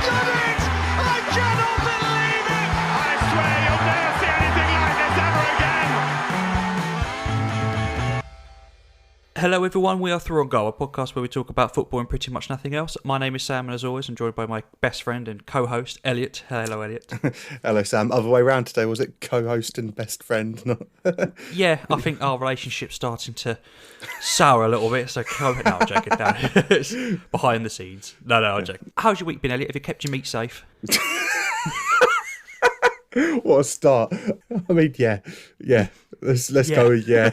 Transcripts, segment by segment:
done it! I cannot believe it! I swear you'll never see anything like this ever again! Hello everyone, we are Through on Goal, a podcast where we talk about football and pretty much nothing else. My name is Sam, and as always, I'm joined by my best friend and co-host, Elliot. Hello, Elliot. Hello, Sam. Other way round today, was it co-host and best friend? Yeah, I think our relationship's starting to sour a little bit, so no, I'm joking. No. It's behind the scenes. No, I'm joking. How's your week been, Elliot? Have you kept your meat safe? What a start. I mean, yeah. Let's go with yeah.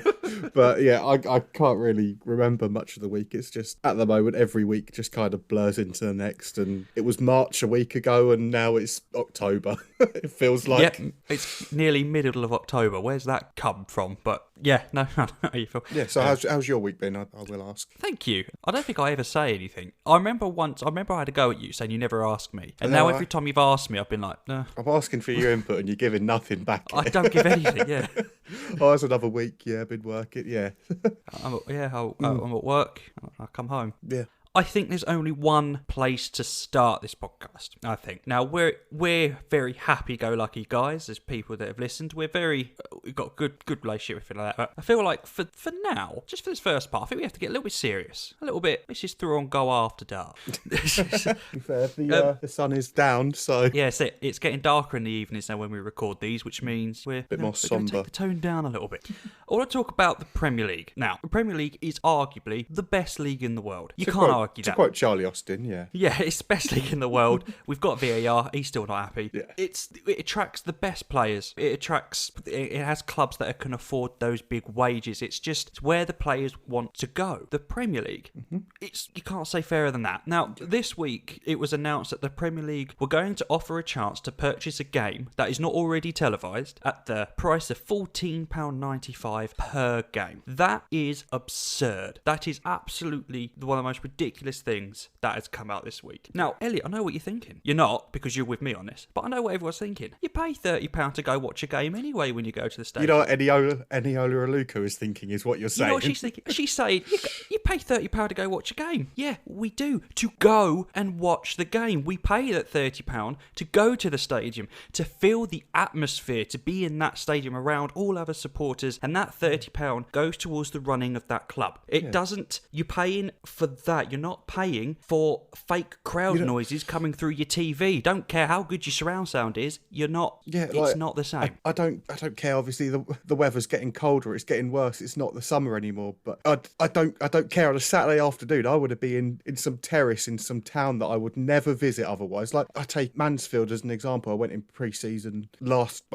But yeah, I can't really remember much of the week. It's just, at the moment, every week just kind of blurs into the next. And it was March a week ago, and now it's October. It feels like. Yep, it's nearly middle of October. Where's that come from? But yeah, no, I know how you feel. Yeah, so how's your week been? I will ask. Thank you. I don't think I ever say anything. I remember I had a go at you saying you never ask me. And now every time you've asked me, I've been like, no. I'm asking for your input and you're giving nothing back. I don't give anything, yeah. Oh, it's another week. Yeah, been working. Yeah. I'm at work. I come home. Yeah. I think there's only one place to start this podcast, I think. Now, we're very happy-go-lucky guys. There's people that have listened. We've got a good relationship with it like that. But I feel like for now, just for this first part, I think we have to get a little bit serious. A little bit. This is Through on Go after dark. The sun is down, so... Yeah, it's getting darker in the evenings now when we record these, which means we're more going sombre. to take the tone down a little bit. I want to talk about the Premier League. Now, the Premier League is arguably the best league in the world. You can't argue that. To quote Charlie Austin, yeah. Yeah, it's the best league in the world. We've got VAR. He's still not happy. Yeah. It attracts the best players. It has clubs that can afford those big wages. It's where the players want to go. The Premier League. Mm-hmm. You can't say fairer than that. Now, this week, it was announced that the Premier League were going to offer a chance to purchase a game that is not already televised at the price of £14.95 per game. That is absurd. That is absolutely one of the most ridiculous things that has come out this week. Now, Elliot, I know what you're thinking. You're not, because you're with me on this, but I know what everyone's thinking. You pay £30 to go watch a game anyway when you go to the stadium. You know what Eniola Aluko is thinking, is what you're saying. You know what she's thinking? She's saying, you pay £30 to go watch a game. Yeah, we do. To go and watch the game. We pay that £30 to go to the stadium, to feel the atmosphere, to be in that stadium around all other supporters, and that £30 goes towards the running of that club. It doesn't, you're paying for that. You're not paying for fake crowd noises coming through your TV. Don't care how good your surround sound is. You're not. Yeah, it's not the same. I don't care. Obviously, the weather's getting colder. It's getting worse. It's not the summer anymore. But I don't care. On a Saturday afternoon, I would be in some terrace in some town that I would never visit otherwise. Like, I take Mansfield as an example. I went in pre-season last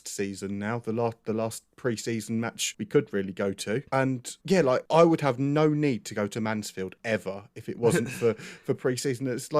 season now. The last pre-season match we could really go to, and yeah, like, I would have no need to go to Mansfield ever if it wasn't for pre-season. It's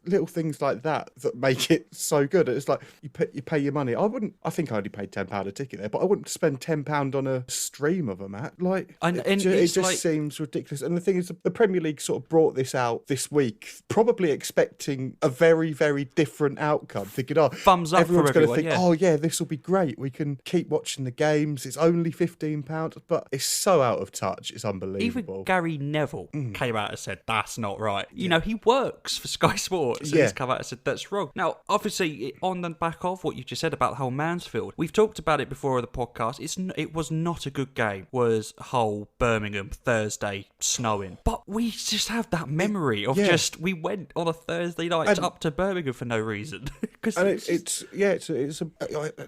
little things like that make it so good. It's like you pay your money. I think I only paid £10 a ticket there, but I wouldn't spend £10 on a stream of a match. Like, it just seems ridiculous. And the thing is, the Premier League sort of brought this out this week, probably expecting a very, very different outcome. Thinking, thumbs up everyone's for going to think, oh yeah, this will be great. We can keep watching the games. It's only £15, but it's so out of touch. It's unbelievable. Even Gary Neville came out and said that's not right. You know, he works for Sky Sports, and he's come out and said that's wrong. Now, obviously, on the back of what you just said about Hull Mansfield, we've talked about it before on the podcast. It was not a good game. Was Hull Birmingham Thursday snowing? But we just have that memory of we went on a Thursday night up to Birmingham for no reason. It's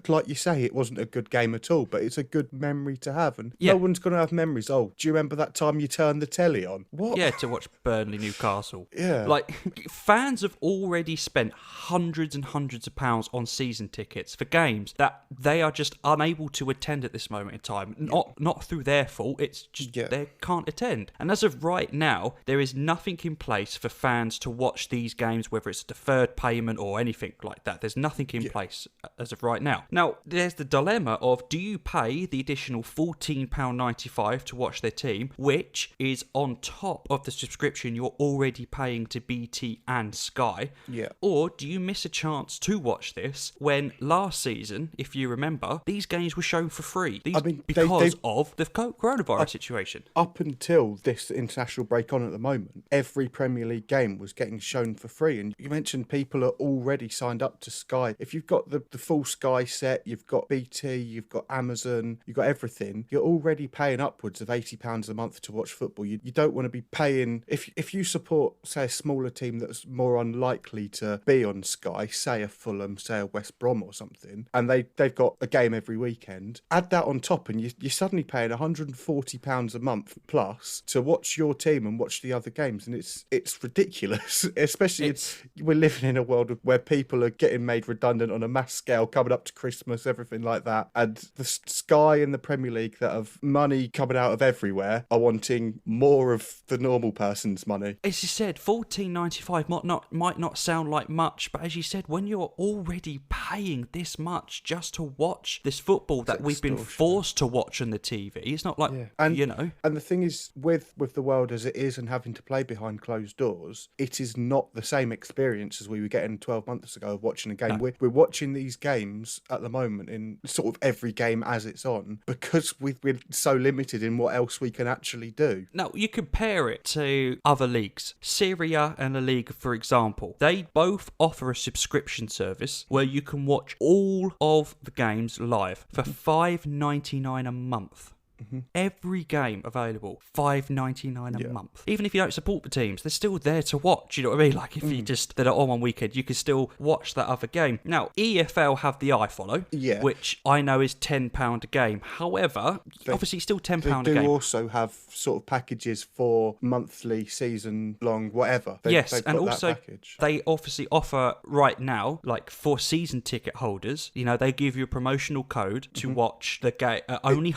like you say, it wasn't a good game at all, but it's a good memory to have, and no one's going to have memories. Oh, do you remember that time you turned the telly on? What? Yeah, to watch Burnley Newcastle. Yeah. Like, fans have already spent hundreds and hundreds of pounds on season tickets for games that they are just unable to attend at this moment in time. Not through their fault, it's just they can't attend. And as of right now, there is nothing in place for fans to watch these games, whether it's a deferred payment or anything like that. There's nothing in place as of right now. Now, there's the dilemma of, do you pay the additional £14.95 to watch their team, which is on top of the subscription you're already paying to BT and Sky? Yeah. Or do you miss a chance to watch this when last season, if you remember, these games were shown for free? Because of the coronavirus situation. Up until this international break on at the moment, every Premier League game was getting shown for free. And you mentioned people are already signed up to Sky. If you've got the full Sky set, you've got BT, you've got Amazon, you've got everything, you're already paying upwards of £80 a month to watch football. You don't want to be paying... If you support, say, a smaller team that's more unlikely to be on Sky, say a Fulham, say a West Brom or something, and they've got a game every weekend, add that on top and you're suddenly paying £140 a month plus to watch your team and watch the other games. And it's ridiculous, especially we're living in a world where people are getting made redundant on a mass scale coming up to Christmas, everything like that. And the Sky and the Premier League that have money coming out of everywhere are wanting more of the normal person's money. As you said, $14.95 might not sound like much, but as you said, when you're already paying this much just to watch this football that we've been forced to watch on the TV, it's not like, you know. And the thing is, with the world as it is and having to play behind closed doors, it is not the same experience as we were getting 12 months ago of watching a game. No. We're watching these games at the moment in sort of every game as it's on because we're so limited in what else we can actually do. Now, you compare it to other leagues. Serie A and La Liga, for example, they both offer a subscription service where you can watch all of the games live for $5.99 a month. Mm-hmm. Every game available, $5.99 a month. Even if you don't support the teams, they're still there to watch. You know what I mean? Like if you just they're on one weekend, you can still watch that other game. Now, EFL have the iFollow, which I know is £10 a game. However, obviously still £10 a game. They do also have sort of packages for monthly, season long, whatever. And also they obviously offer right now, like for season ticket holders, you know, they give you a promotional code to watch the game. Only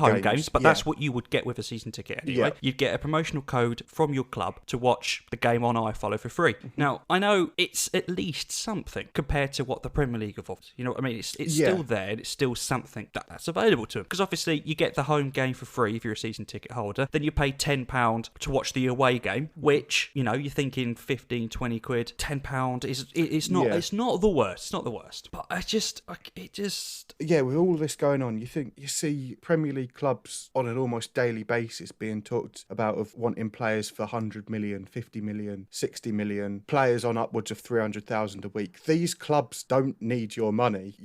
home games, but that's what you would get with a season ticket anyway. You'd get a promotional code from your club to watch the game on iFollow for free. Now, I know it's at least something compared to what the Premier League offers. You know what I mean? It's still there, and it's still something that's available to them. Because obviously, you get the home game for free if you're a season ticket holder. Then you pay £10 to watch the away game, which, you know, you're thinking 15, 20 quid. £10 it's not the worst. It's not the worst. But with all this going on, you see Premier League clubs on an almost daily basis being talked about of wanting players for 100 million, 50 million, 60 million, players on upwards of 300,000 a week. These clubs don't need your money.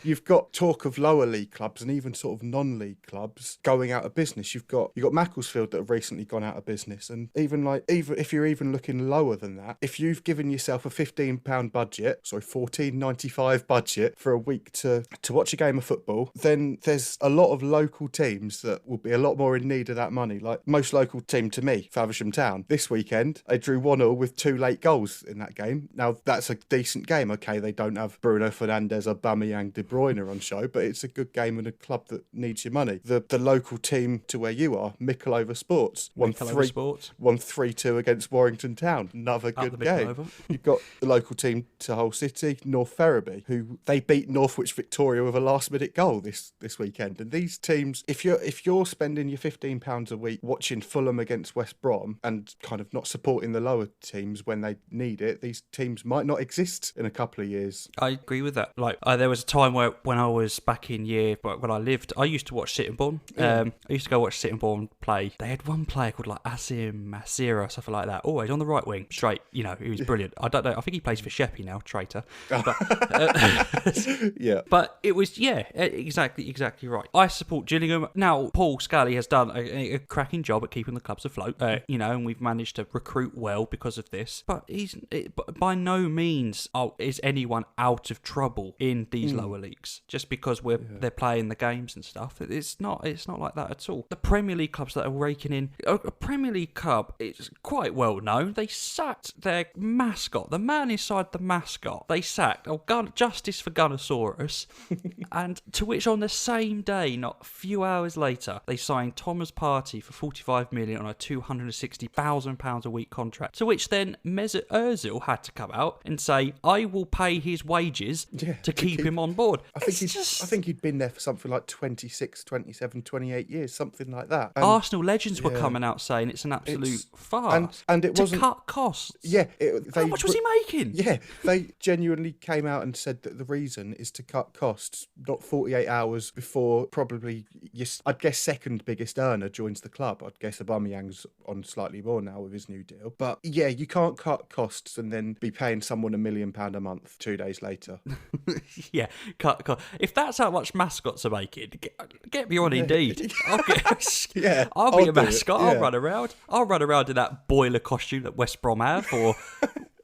You've got talk of lower league clubs and even sort of non-league clubs going out of business. You've got Macclesfield that have recently gone out of business, and even if you're even looking lower than that, if you've given yourself a £15 budget, £14.95 budget for a week to watch a game of football, then there's a lot of local teams that will be a lot more in need of that money. Like most local team to me, Faversham Town, this weekend they drew 1-1 with 2 late goals in that game. Now that's a decent game. Okay, they don't have Bruno Fernandes, Aubameyang, De Bruyne on show, but it's a good game and a club that needs your money. The local team to where you are, Mickleover Sports, won 3-2 against Warrington Town. Another good game. You've got the local team to Hull City, North Ferriby, who they beat Northwich Victoria with a last-minute goal this weekend. And these teams, if you're spending your £15 a week watching Fulham against West Brom and kind of not supporting the lower teams when they need it, these teams might not exist in a couple of years. I agree with that. Like there was a time when I was back in when I lived, I used to watch Sittingbourne. I used to go watch Sittingbourne play. They had one player called like Asim Masira or something like that. Always on the right wing, straight. You know, he was brilliant. I don't know. I think he plays for Sheppey now, traitor. But, but it was exactly right. I support Gillingham. Now, Paul Scally has done a cracking job at keeping the clubs afloat, you know, and we've managed to recruit well because of this. But by no means is anyone out of trouble in these lower leagues just because they're playing the games and stuff. It's not like that at all. The Premier League clubs that are raking in, a Premier League club, it's quite well known. They sacked their mascot, the man inside the mascot. They sacked Justice for Gunnosaurus, and to which on the same day, not a few hours later, they signed Thomas Partey for 45 million on a £260,000 a week contract. To which then Mesut Ozil had to come out and say, I will pay his wages to keep him on board. I think he'd been there for something like 26, 27, 28 years, something like that. And Arsenal legends were coming out saying it's an absolute farce. And it wasn't... To cut costs. Yeah. How much was he making? Yeah, they genuinely came out and said that the reason is to cut costs, not 48 hours before probably, I'd guess, second biggest earner joins the club. I'd guess Aubameyang's on slightly more now with his new deal. But yeah, you can't cut costs and then be paying someone £1 million a month 2 days later. Yeah, cut. If that's how much mascots are making, get me on Indeed. I'll be a mascot. I'll run around. I'll run around in that boiler costume that West Brom have, or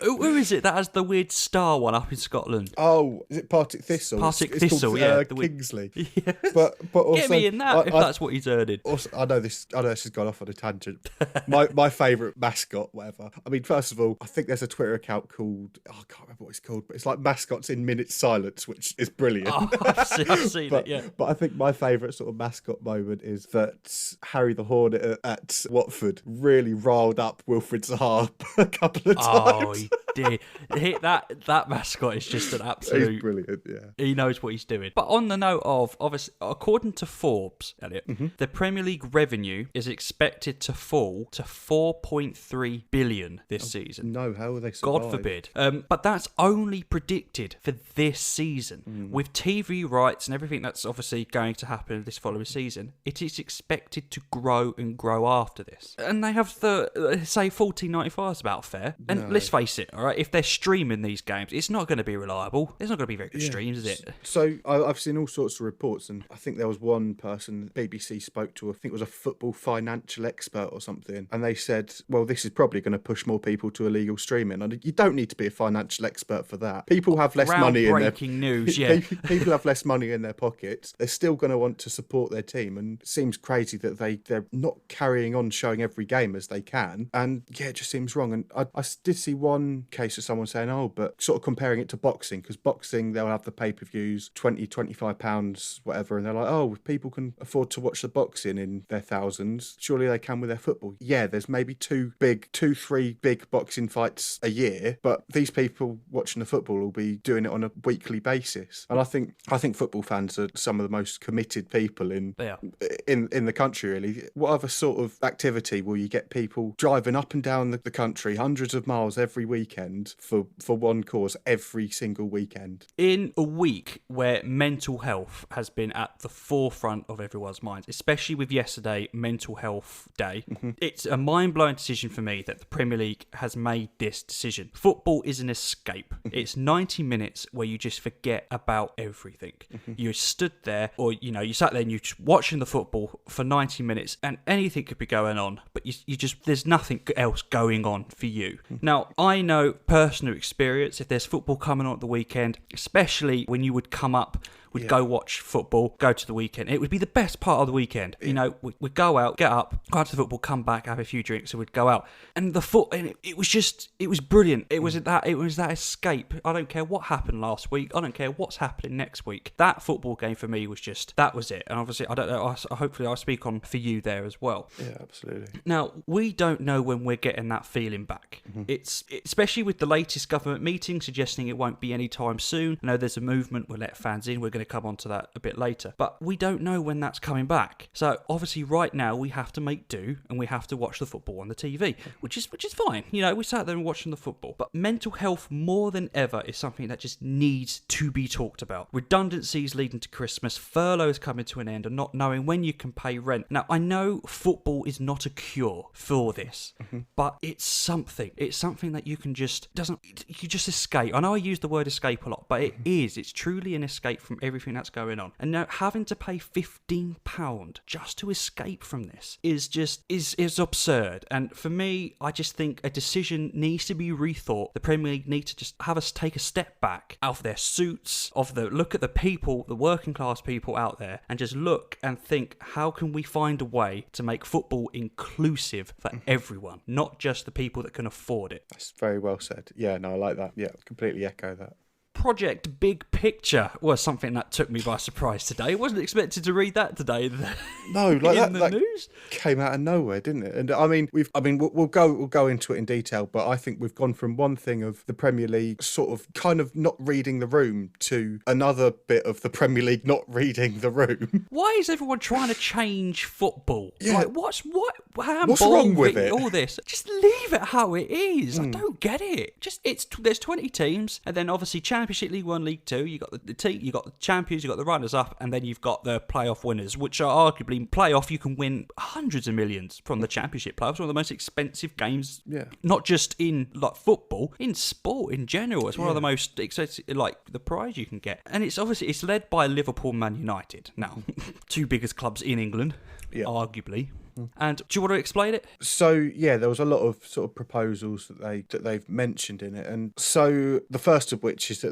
who is it that has the weird star one up in Scotland? Oh, is it Partick Thistle? Partick It's Thistle, called, yeah. Kingsley. Yeah. But also, get me in that if that's what he's earning. Also, I know this has gone off on a tangent. My favourite mascot, whatever. I mean, first of all, I think there's a Twitter account called, I can't remember what it's called, but it's like mascots in minute silence, which is brilliant. Oh, I've seen it, yeah. But I think my favourite sort of mascot moment is that Harry the Hornet at Watford really riled up Wilfred Zaha a couple of times. Oh, he did. That mascot is just an absolute... He's brilliant, yeah. He knows what he's doing. But on the note of, obviously, according to Forbes, Elliot, the Premier League revenue is expected to fall to 4.3 billion this season. No, how will they survive? God forbid. But that's only predicted for this season. With TV rights and everything that's obviously going to happen this following season, it is expected to grow and grow after this. And they have the, say, $14.95 is about fair. And let's face it, all right, if they're streaming these games, it's not going to be reliable. There's not going to be very good streams, is it? So I've seen all sorts of reports, and I think there was one person BBC spoke to, I think it was a football financial expert or something, and they said, well, this is probably going to push more people to illegal streaming. And you don't need to be a financial expert for that. People have less money in their... Breaking news, yeah. People have less money in their pockets. They're still going to want to support their team, and it seems crazy that they're not carrying on showing every game as they can. And yeah, it just seems wrong. And I did see one case of someone saying, oh, but sort of comparing it to boxing, because boxing, they'll have the pay-per-views, £20-25, whatever, and they're like, oh, if people can afford to watch the boxing in their thousands, surely they can with their football. Yeah, there's maybe three big boxing fights a year, but these people watching the football will be doing it on a weekly basis. And I think football fans are some of the most committed people in the country, really. What other sort of activity will you get people driving up and down the country, hundreds of miles every weekend for one cause every single weekend? In a week where mental health has been at the forefront of everyone's minds, especially with yesterday, Mental Health Day, it's a mind-blowing decision for me that the Premier League has made this decision. Football is an escape. It's 90 minutes where you just forget about everything. You stood there, or you sat there and you're just watching the football for 90 minutes, and anything could be going on, but you just, there's nothing else going on for you. Now, I know personal experience, if there's football coming on at the weekend, especially when you would come up, we'd go watch football, go to the weekend. It would be the best part of the weekend. Yeah. We'd go out, get up, go to the football, come back, have a few drinks, and we'd go out. And it was brilliant. It was that escape. I don't care what happened last week. I don't care what's happening next week. That football game for me was just, that was it. And obviously, I don't know, hopefully I'll speak on for you there as well. Yeah, absolutely. Now, we don't know when we're getting that feeling back. It's especially with the latest government meeting suggesting it won't be anytime soon. I know there's a movement, we'll let fans in, we're going to come on to that a bit later, but we don't know when that's coming back. So obviously right now we have to make do, and we have to watch the football on the TV, which is fine. We sat there and watching the football, but mental health more than ever is something that just needs to be talked about. Redundancies leading to Christmas, furloughs coming to an end, and not knowing when you can pay rent. Now, I know football is not a cure for this, but it's something that you can just escape. I know I use the word escape a lot, but it's truly an escape from everything that's going on. And now having to pay £15 just to escape from this is absurd. And for me, I just think a decision needs to be rethought. The Premier League need to just have us take a step back out of their suits, look at the people, the working class people out there, and just look and think, how can we find a way to make football inclusive for everyone, not just the people that can afford it? That's very well said. Yeah, no, I like that. Yeah, completely echo that. Project Big Picture was something that took me by surprise today. I wasn't expected to read that today. No, like in the news came out of nowhere, didn't it? And I mean, we'll go into it in detail, but I think we've gone from one thing of the Premier League sort of kind of not reading the room to another bit of the Premier League not reading the room. Why is everyone trying to change football? Yeah. Like, what's wrong with it? All this, just leave it how it is. I don't get it. There's 20 teams, and then obviously Championship, League One, League Two. You got you got the champions, you got the runners up, and then you've got the playoff winners, which are arguably playoff. You can win hundreds of millions from the Championship playoffs. One of the most expensive games, not just in like football, in sport in general. It's one of the most expensive, like the prize you can get, and it's led by Liverpool, Man United. Now, two biggest clubs in England, arguably. And do you want to explain it? So yeah, there was a lot of sort of proposals that they've mentioned in it, and so the first of which is that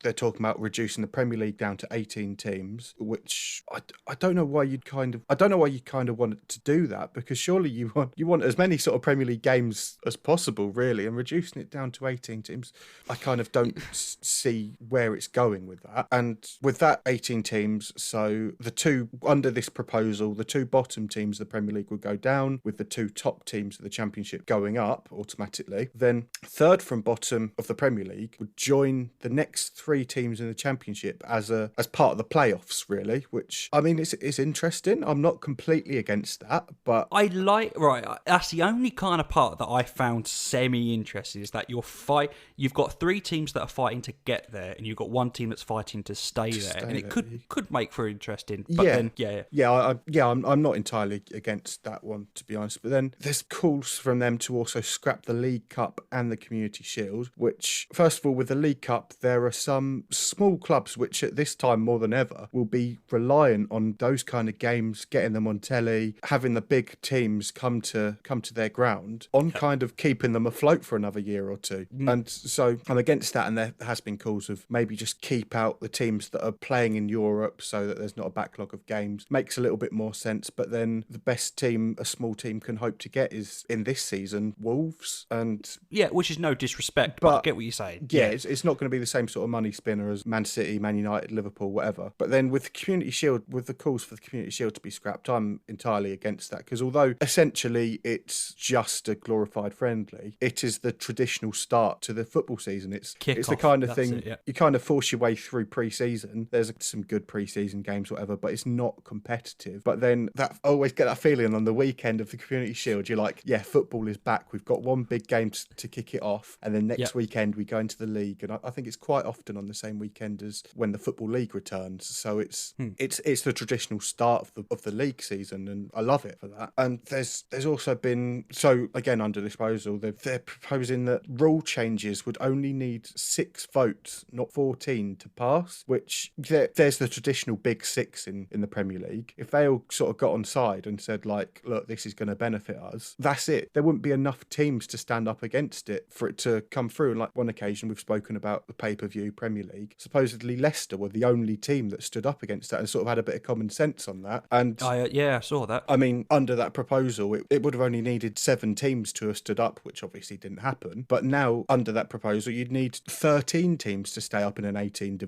they're talking about reducing the Premier League down to 18 teams, which I don't know why you'd kind of want to do that, because surely you want as many sort of Premier League games as possible, really, and reducing it down to 18 teams, I kind of don't see where it's going with that. And with that 18 teams, so the two under this proposal, the two bottom teams of the Premier League would go down, with the two top teams of the Championship going up automatically. Then third from bottom of the Premier League would join the next three teams in the Championship as part of the playoffs, really, which, I mean, it's interesting. I'm not completely against that, but that's the only kind of part that I found semi-interesting, is that you've got three teams that are fighting to get there, and you've got one team that's fighting to stay there, and it could make for interesting. But I'm not entirely against that one, to be honest. But then there's calls from them to also scrap the League Cup and the Community Shield, which, first of all, with the League Cup, there are some small clubs which at this time more than ever will be reliant on those kind of games, getting them on telly, having the big teams come to their ground, on kind of keeping them afloat for another year or two. And so I'm against that, and there has been calls of maybe just keep out the teams that are playing in Europe so that there's not a backlog of games. Makes a little bit more sense, but then the best team a small team can hope to get is, in this season, Wolves. And which is no disrespect, but I get what you're saying. It's not going to be the same sort of money spinner as Man City, Man United, Liverpool, whatever. But then with the Community Shield, with the calls for the Community Shield to be scrapped, I'm entirely against that, because although essentially it's just a glorified friendly, it is the traditional start to the football season. It's the kind of thing you kind of force your way through pre-season. There's some good pre-season games, whatever, but it's not competitive. But then I always get that feeling on the weekend of the Community Shield, you're like, football is back. We've got one big game to kick it off, and then next weekend we go into the league. And I think it's quite often on the same weekend as when the Football League returns. So it's the traditional start of the league season, and I love it for that. And there's also been, so again, under disposal, they're proposing that rule changes would only need 6 votes, not 14, to pass, which there's the traditional big 6 in the Premier League. If they all sort of got on side and said, like, look, this is going to benefit us, that's it. There wouldn't be enough teams to stand up against it for it to come through. And like one occasion, we've spoken about the pay-per-view Premier League. Supposedly Leicester were the only team that stood up against that and sort of had a bit of common sense on that. And I saw that. I mean, under that proposal, it would have only needed 7 teams to have stood up, which obviously didn't happen. But now, under that proposal, you'd need 13 teams to stay up in an 18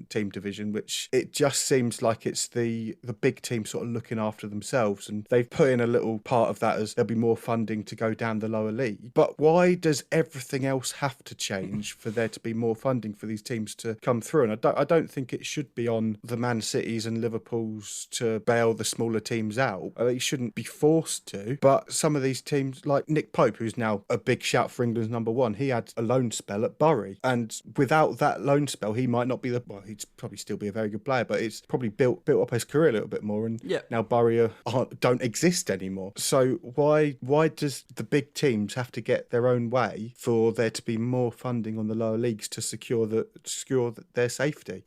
team division, which it just seems like it's the big team sort of looking after themselves. And they've put in a little part of that as there'll be more funding to go down the lower league. But why does everything else have to change for there to be more funding for these teams to come through? And I don't think it should be on the Man Cities and Liverpools to bail the smaller teams out. They shouldn't be forced to. But some of these teams, like Nick Pope, who's now a big shout for England's number 1, he had a loan spell at Bury. And without that loan spell, he might not be he'd probably still be a very good player, but it's probably built up his career a little bit more. And now Bury don't exist anymore. So why does the big teams have to get their own way for there to be more funding on the lower leagues to secure their safety?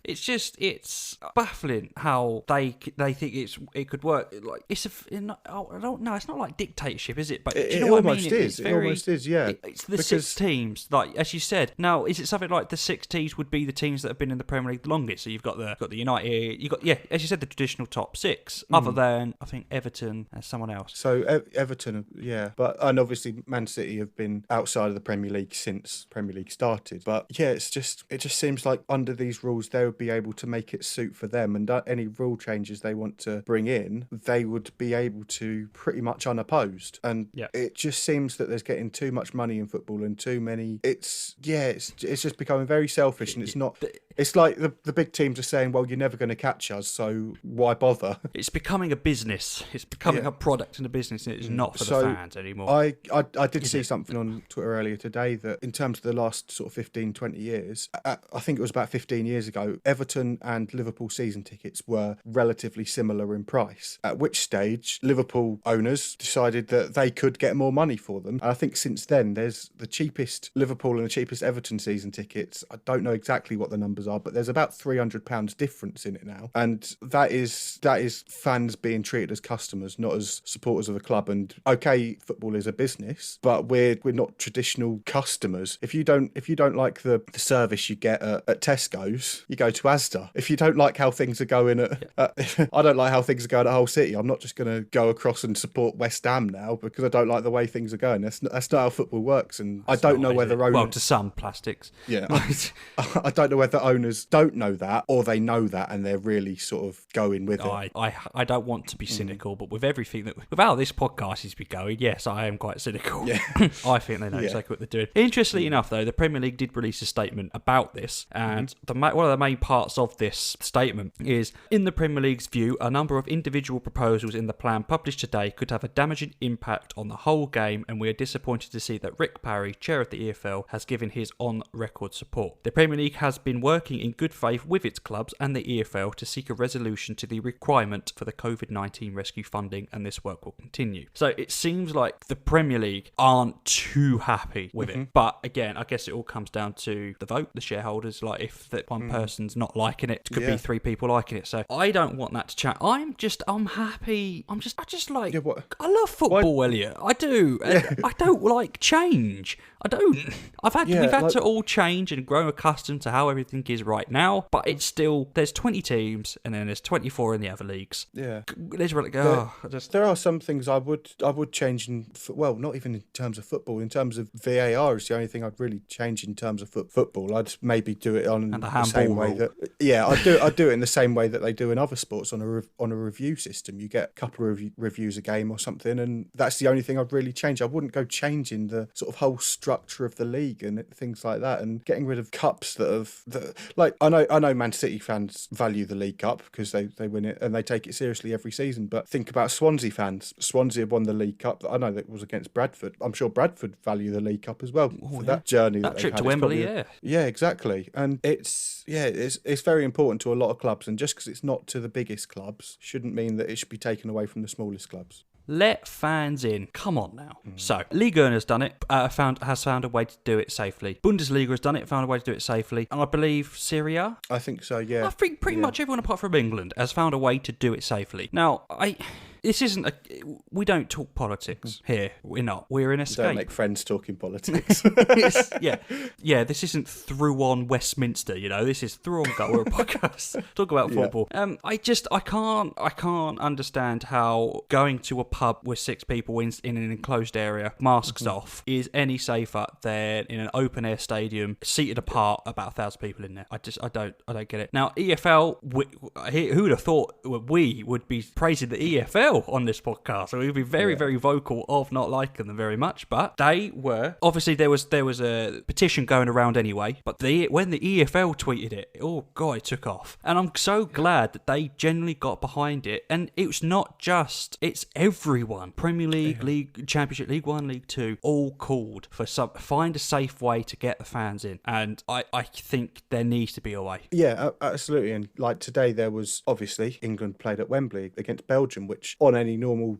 It's baffling how they think it could work. Like it's not like dictatorship, is it? But do you know what I mean? It almost is. Yeah. It's the 6 teams, like as you said. Now, is it something like the 6 teams would be the teams that have been in the Premier League the longest? So you've got the United, as you said, the traditional top 6. Other than I think Everton, and someone else. So Everton, yeah, and obviously Man City have been outside of the Premier League since Premier League started. But yeah, it just seems like under these rules they would be able to make it suit for them, and any rule changes they want to bring in, they would be able to pretty much unopposed. And it just seems that there's getting too much money in football and too many. It's just becoming very selfish, and it's not. It's like the big teams are saying, well, you're never going to catch us, so why bother? It's becoming a business. It's becoming a product and a business, and it's not for the fans anymore. I did see something on Twitter earlier today that in terms of the last sort of 15, 20 years, I think it was about 15 years ago, Everton and Liverpool season tickets were relatively similar in price, at which stage Liverpool owners decided that they could get more money for them. And I think since then, there's the cheapest Liverpool and the cheapest Everton season tickets. I don't know exactly what the numbers are, but there's about £300 difference in it now, and that is fans being treated as customers, not as supporters of a club. And okay, football is a business, but we're not traditional customers. If you don't like the service you get at Tesco's, you go to Asda. If you don't like how things are going I don't like how things are going at Hull City, I'm not just going to go across and support West Ham now because I don't like the way things are going. That's not how football works. And I don't know whether owners... Well, to some plastics. Yeah. I don't know whether owners don't know that or they know that and they're really sort of going with it. I don't want to be cynical, but with everything with how this podcast has been going, yes, I am quite cynical. Yeah. I think they know exactly what they're doing. Interestingly enough, though, the Premier League did release a statement about this, and one of the main parts of this statement is, in the Premier League's view, a number of individual proposals in the plan published today could have a damaging impact on the whole game, and we are disappointed to see that Rick Parry, chair of the EFL, has given his on-record support. The Premier League has been working in good faith with its clubs and the EFL to seek a resolution to the requirement for the COVID-19 rescue funding, and this work will continue. So it seems like the Premier League aren't too happy with it. But again, I guess it all comes down to the vote, the shareholders. Like, if that one person's not liking it, it could be three people liking it. So I don't want that to change. I'm happy. I love football, Elliot. I do. I don't like change. I don't. We've had to all change and grow accustomed to how everything is right now, but it's still, there's 20 teams and then there's 24 in the other leagues. Yeah. There are some things I would change not even in terms of football, in terms of VAR is the only thing I'd really change in terms of football. I'd maybe do it on the same way that I'd do it in the same way that they do in other sports on a review system. You get a couple of reviews a game or something, and that's the only thing I'd really change. I wouldn't go changing the sort of whole structure of the league and things like that, and getting rid of cups I know Man City fans value the League Cup because they win it and they take it seriously every season, but think about Swansea fans. Swansea have won the League Cup. I know that it was against Bradford. I'm sure Bradford value the League Cup as well for that journey. That trip to Wembley, Yeah, exactly. And it's very important to a lot of clubs, and just because it's not to the biggest clubs shouldn't mean that it should be taken away from the smallest clubs. Let fans in. Come on now. So, Liga 1 has done it, has found a way to do it safely. Bundesliga has done it, found a way to do it safely. And I believe Serie A? I think so, yeah. I think pretty much everyone apart from England has found a way to do it safely. Now, we don't talk politics here. We're not. We're in Escape. Don't make friends talking politics. This isn't Through on Westminster, This is Through on Goal. We're a podcast. Talk about football. I can't understand how going to a pub with 6 people in an enclosed area, masks off, is any safer than in an open air stadium, seated apart, about 1,000 people in there. I don't get it. Now, EFL, who would have thought we would be praising the EFL on this podcast? So we'd be very, very vocal of not liking them very much, but they were. Obviously, there was a petition going around anyway, but when the EFL tweeted it, it took off. And I'm so glad that they genuinely got behind it. And it's not just, it's everyone. Premier League, League Championship, League 1, League 2, all called for find a safe way to get the fans in. And I think there needs to be a way. Yeah, absolutely. And like today, there was, obviously, England played at Wembley against Belgium, which on any normal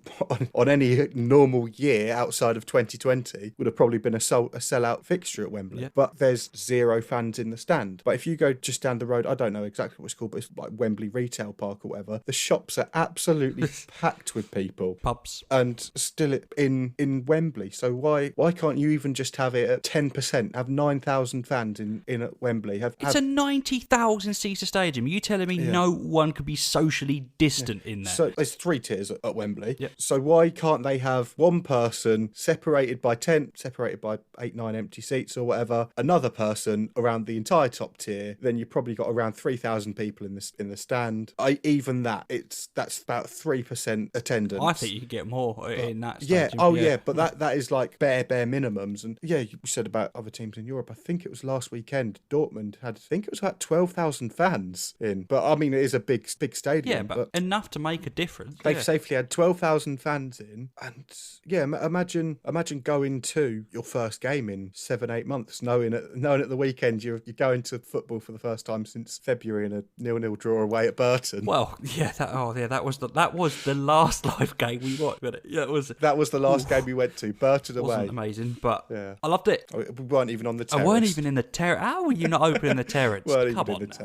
year outside of 2020 would have probably been a sellout fixture at Wembley. Yeah. But there's 0 fans in the stand. But if you go just down the road, I don't know exactly what it's called, but it's like Wembley Retail Park or whatever, the shops are absolutely packed with people. Pubs. And still in Wembley. So why can't you even just have it at 10%? Have 9,000 fans in at Wembley. It's a 90,000 seater stadium. Are you telling me no one could be socially distant in there? So there's 3 tiers at Wembley. Yep. So why can't they have one person separated by 10, separated by 8, 9 empty seats or whatever, another person around the entire top tier? Then you've probably got around 3,000 people in the stand. Even that's about 3% attendance. I think you could get more in that Yeah. stadium. Oh, yeah. But that is like bare minimums. And yeah, you said about other teams in Europe. I think it was last weekend. Dortmund had, I think it was like 12,000 fans in. But I mean, it is a big stadium. Yeah, but enough to make a difference. They've safely had 12,000 fans in. And yeah, imagine going to your first game in 7-8 months, knowing at the weekend you're going to football for the first time since February in a 0-0 draw away at Burton. Well, yeah, that was the last live game we watched. Yeah, that was the last game we went to. Burton away. Wasn't amazing, but yeah. I loved it. We weren't even on the terrace. I weren't even in the terrace. How were you not opening the terrace? Weren't Come even on in the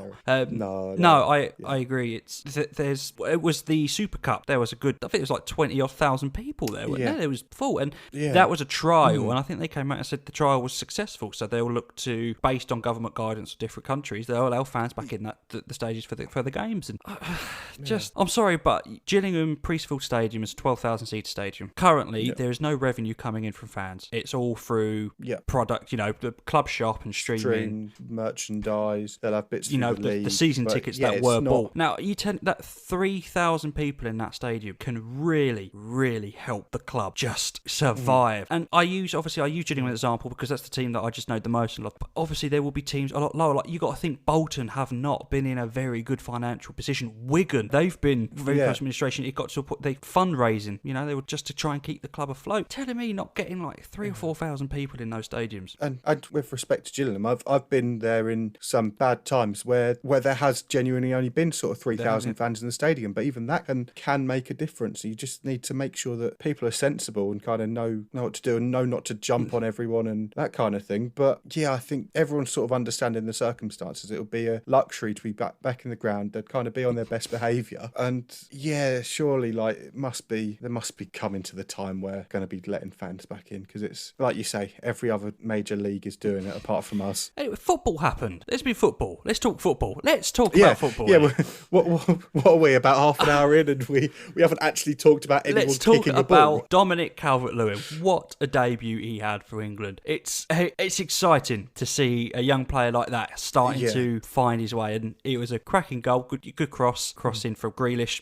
now. terrace. No, I agree. It was the Super Cup. There was I think it was like 20,000 people there. Yeah. It was full, and Yeah. that was a trial. And I think they came out and said the trial was successful. So they'll look to, based on government guidance of different countries, they'll allow fans back in the stages for the games. And I'm sorry, but Gillingham Priestfield Stadium is a 12,000 seat stadium. Currently, there is no revenue coming in from fans. It's all through product, the club shop and streaming. Merchandise. They'll have bits. The season tickets that were bought. Now, you tell that 3,000 people in that stadium can really, really help the club just survive. And I use Gillingham as an example because that's the team that I just know the most and love. But obviously, there will be teams a lot lower. Like, you got to think Bolton have not been in a very good financial position. Wigan, they've been very close administration. It got to a point, they fundraising. They were just to try and keep the club afloat. Telling me not getting like 3,000 or 4,000 people in those stadiums. And with respect to Gillingham, I've been there in some bad times where there has genuinely only been sort of 3,000 fans in the stadium, but even that can make a difference. You just need to make sure that people are sensible and kind of know what to do and know not to jump on everyone and that kind of thing. But yeah, I think everyone's sort of understanding the circumstances. It would be a luxury to be back in the ground. They'd kind of be on their best behaviour. And yeah, surely there must be coming to the time where going to be letting fans back in, because it's like you say, every other major league is doing it apart from us. Anyway, football happened. Let's be football. Let's talk football. Let's talk about football. Yeah, what are we, about half an hour in and we haven't actually talked about anyone kicking a ball? Let's talk about Dominic Calvert-Lewin. What a debut he had for England. It's exciting to see a young player like that starting to find his way, and it was a cracking goal. Good cross in from Grealish.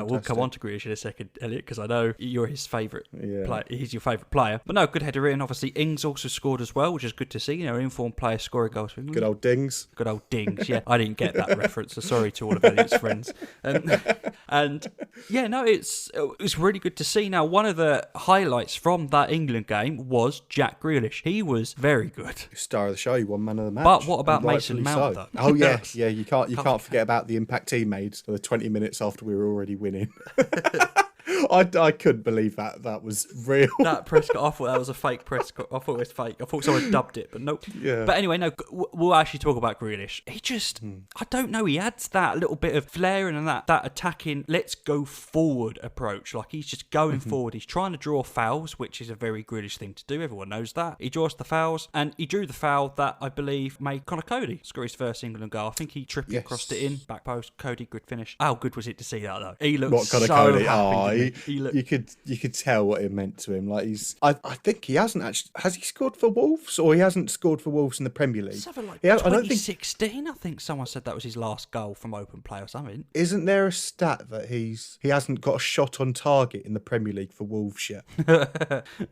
We'll come on to Grealish in a second, Elliot, because I know you're his favourite player. He's your favourite player. But no, good header in. Obviously, Ings also scored as well, which is good to see. An informed player scoring goals for England. Good old Dings. Good old Dings, yeah. I didn't get that reference, so sorry to all of Elliot's friends. It was really good to see. Now, one of the highlights from that England game was Jack Grealish. He was very good. Star of the show, he won man of the match. But what about Mason Mount, though? Oh, yeah. Yeah, you can't forget about the impact he made for the 20 minutes after we were already winning. I couldn't believe that was real. That press I thought that was a fake press. I thought it was fake. I thought someone dubbed it, but nope. Yeah. But anyway, no, we'll actually talk about Grealish. He just, I don't know, he adds that little bit of flair and that attacking, let's go forward approach. Like, he's just going forward. He's trying to draw fouls, which is a very Grealish thing to do. Everyone knows that. He draws the fouls, and he drew the foul that I believe made Connor Cody score his first England goal. I think he tripped crossed it in, back post. Cody, good finish. How good was it to see that, though? He looked so Cody? happy. He looked, you could tell what it meant to him. Like, I think he hasn't actually. Has he scored for Wolves, or he hasn't scored for Wolves in the Premier League? Something like 2016. I think someone said that was his last goal from open play or something. Isn't there a stat that he hasn't got a shot on target in the Premier League for Wolves yet?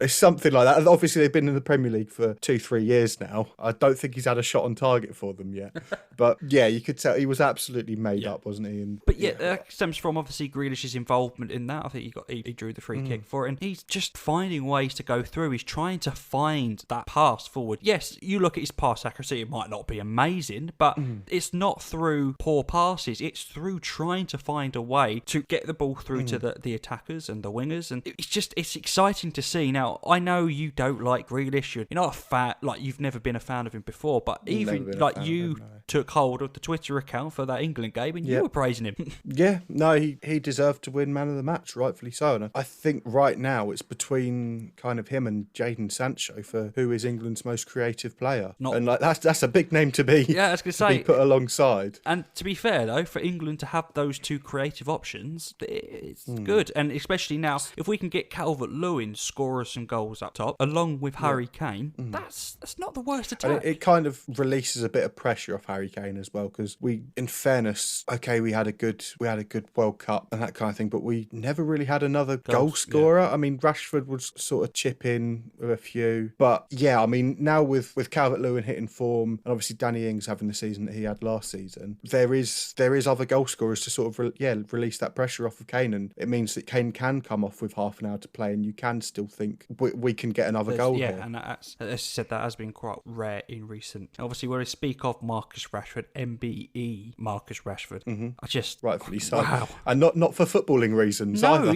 It's something like that. Obviously, they've been in the Premier League for 2-3 years now. I don't think he's had a shot on target for them yet. But yeah, you could tell he was absolutely made up, wasn't he? And, that stems from obviously Grealish's involvement in that. I think he drew the free kick for it, and he's just finding ways to go through. He's trying to find that pass forward. Yes, you look at his pass accuracy, it might not be amazing, but it's not through poor passes. It's through trying to find a way to get the ball through to the attackers and the wingers, and it's exciting to see. Now, I know you don't like Grealish. You're not a fan, like, you've never been a fan of him before, but even like took hold of the Twitter account for that England game, and you were praising him. Yeah, no, he deserved to win man of the match, rightfully so. And I think right now it's between kind of him and Jadon Sancho for who is England's most creative player. And like that's a big name to be, I was going to say, put alongside. And to be fair though, for England to have those two creative options, it's good. And especially now, if we can get Calvert-Lewin score some goals up top, along with Harry Kane, that's not the worst attack. And it kind of releases a bit of pressure off Harry Kane as well, because in fairness, okay, we had a good World Cup and that kind of thing, but we never really had another goal scorer. I mean, Rashford would sort of chip in with a few, but yeah, I mean, now with Calvert-Lewin hitting form, and obviously Danny Ings having the season that he had last season, there is other goal scorers to sort of release that pressure off of Kane, and it means that Kane can come off with half an hour to play, and you can still think we can get another goal here. And as you said, that has been quite rare in recent. Obviously, when I speak of Marcus Rashford, MBE Marcus Rashford, I just rightfully so, wow, and not for footballing reasons either.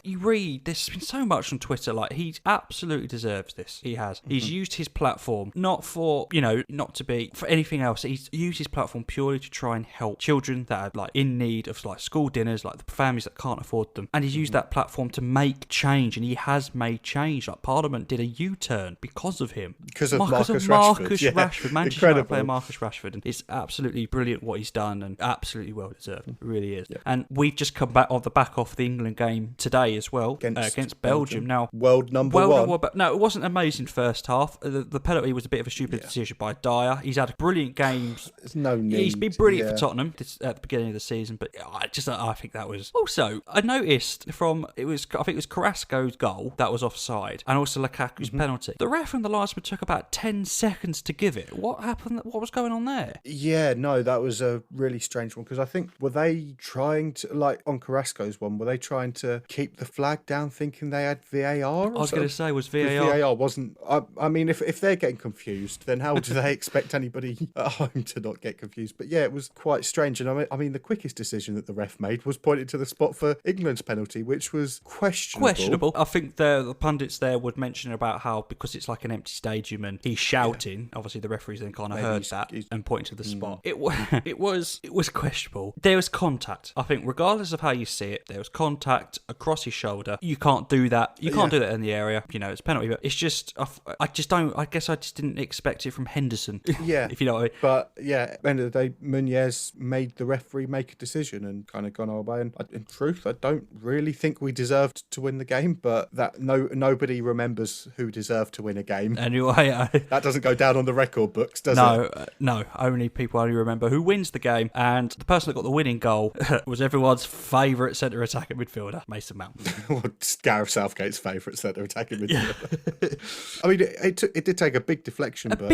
You read, there's been so much on Twitter, like he absolutely deserves this. He has. He's used his platform not for not to be for anything else. He's used his platform purely to try and help children that are like in need of like school dinners, like the families that can't afford them, and he's used that platform to make change, and he has made change. Like Parliament did a U-turn because of him, because of Marcus Rashford, Manchester United player Marcus Rashford, and it's absolutely brilliant what he's done, and absolutely well deserved. It really is. And we've just come back on the back off the England game today as well against Belgium. Now world number one. But no, it wasn't amazing first half. The penalty was a bit of a stupid decision by Dyer. He's had brilliant games. There's no need. He's been brilliant for Tottenham at the beginning of the season, but I think that was also. I noticed I think it was Carrasco's goal that was offside, and also Lukaku's penalty. The ref and the linesman took about 10 seconds to give it. What happened? What was going on there? Yeah, no, that was a really strange one, because I think, were they trying to, like on Carrasco's one, were they trying to keep the flag down thinking they had VAR? I was going to say, was VAR? VAR wasn't. I mean, if they're getting confused, then how do they expect anybody at home to not get confused? But yeah, it was quite strange. And I mean, the quickest decision that the ref made was pointed to the spot for England's penalty, which was questionable. I think the pundits there would mention about how, because it's like an empty stadium and he's shouting, obviously the referees then kind of heard that and pointed to the spot. It was questionable. There was contact. I think regardless of how you see it, there was contact across his shoulder. You can't do that. You can't do that in the area. It's penalty. But it's just, I guess I just didn't expect it from Henderson. Yeah. If you know what I mean. But yeah, at the end of the day, Munez made the referee make a decision and kind of gone our way. And in truth, I don't really think we deserved to win the game, but that nobody remembers who deserved to win a game. Anyway, that doesn't go down on the record books, does it? No. People only remember who wins the game, and the person that got the winning goal was everyone's favourite centre attacking midfielder, Mason Mount. Well, Gareth Southgate's favourite centre attacking midfielder. I mean, it did take a big deflection, huge.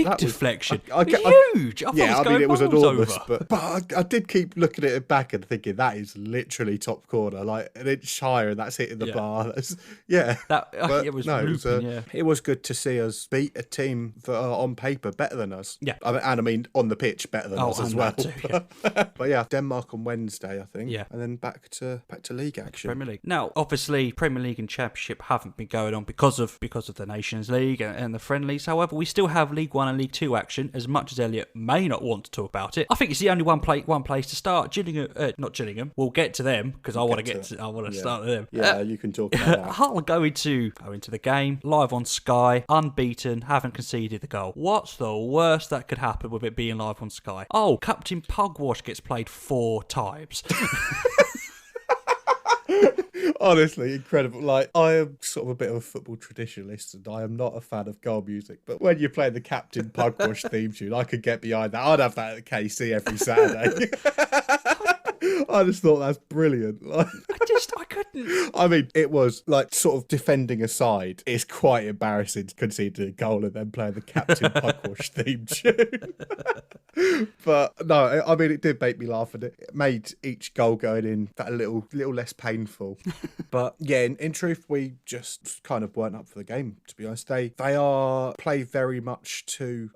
I thought it was enormous, over. but I did keep looking at it back and thinking that is literally top corner, like an inch higher, and that's hitting the bar. It was looping, it was good to see us beat a team that are on paper better than us. Yeah, I mean on the pitch better than us as well. Too, yeah. But yeah, Denmark on Wednesday, I think. Yeah, and then back to league action. Premier League. Now, obviously, Premier League and Championship haven't been going on because of the Nations League and the friendlies. However, we still have League One and League Two action. As much as Elliot may not want to talk about it, I think it's the only one place to start. Not Gillingham. We'll get to them because I want to start with them. Yeah, you can talk about that. Hull go into the game live on Sky, unbeaten, haven't conceded the goal. What's the worst that could happen with it being live on Sky? Oh, Captain Pugwash gets played 4 times. Honestly, incredible. Like, I am sort of a bit of a football traditionalist, and I am not a fan of goal music. But when you play the Captain Pugwash theme tune, I could get behind that. I'd have that at KC every Saturday. I just thought that's brilliant. I couldn't. I mean, it was like, sort of defending aside, it's quite embarrassing to concede a goal and then play the Captain Pugwash theme tune. But no, I mean, it did make me laugh, and it made each goal going in that a little less painful. But yeah, in truth, we just kind of weren't up for the game, to be honest. They play very much to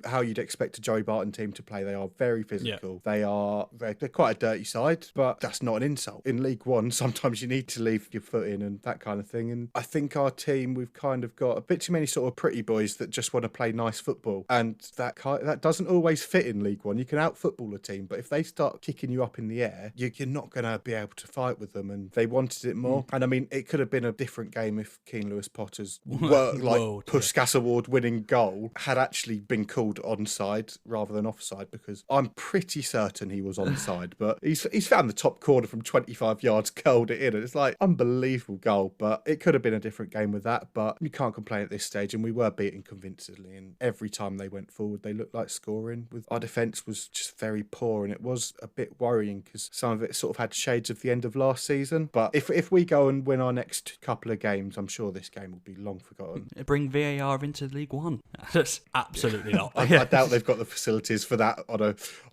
how you'd expect a Joey Barton team to play. They are very physical. Yeah. They're quite a dirty side, but that's not an insult. In League One, sometimes you need to leave your foot in and that kind of thing. And I think our team, we've kind of got a bit too many sort of pretty boys that just want to play nice football, and that doesn't always fit fit in League One. You can out-football a team, but if they start kicking you up in the air, you're not going to be able to fight with them, and they wanted it more. And I mean, it could have been a different game if Keane Lewis Potter's Puskas Award winning goal had actually been called onside rather than offside, because I'm pretty certain he was onside, but he's found the top corner from 25 yards, curled it in, and it's like, unbelievable goal. But it could have been a different game with that, but you can't complain at this stage, and we were beaten convincingly, and every time they went forward they looked like scoring. With our defence was just very poor, and it was a bit worrying because some of it sort of had shades of the end of last season. But if we go and win our next couple of games, I'm sure this game will be long forgotten. Bring VAR into League One? That's absolutely not. I doubt they've got the facilities for that on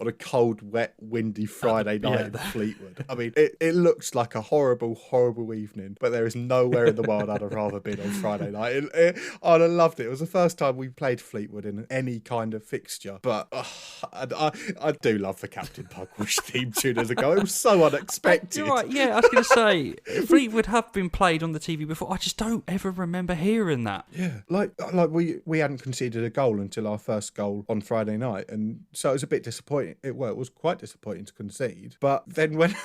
a cold, wet, windy Friday night in Fleetwood. I mean, it looks like a horrible, horrible evening, but there is nowhere in the world I'd have rather been on Friday night. I'd have loved it. It was the first time we played Fleetwood in any kind of fixture, but I do love the Captain Pugwash theme tune as a goal. It was so unexpected. You're right, yeah, I was going to say, Fleetwood have been played on the TV before. I just don't ever remember hearing that. Yeah, like we hadn't conceded a goal until our first goal on Friday night, and so it was a bit disappointing. It was quite disappointing to concede. But then when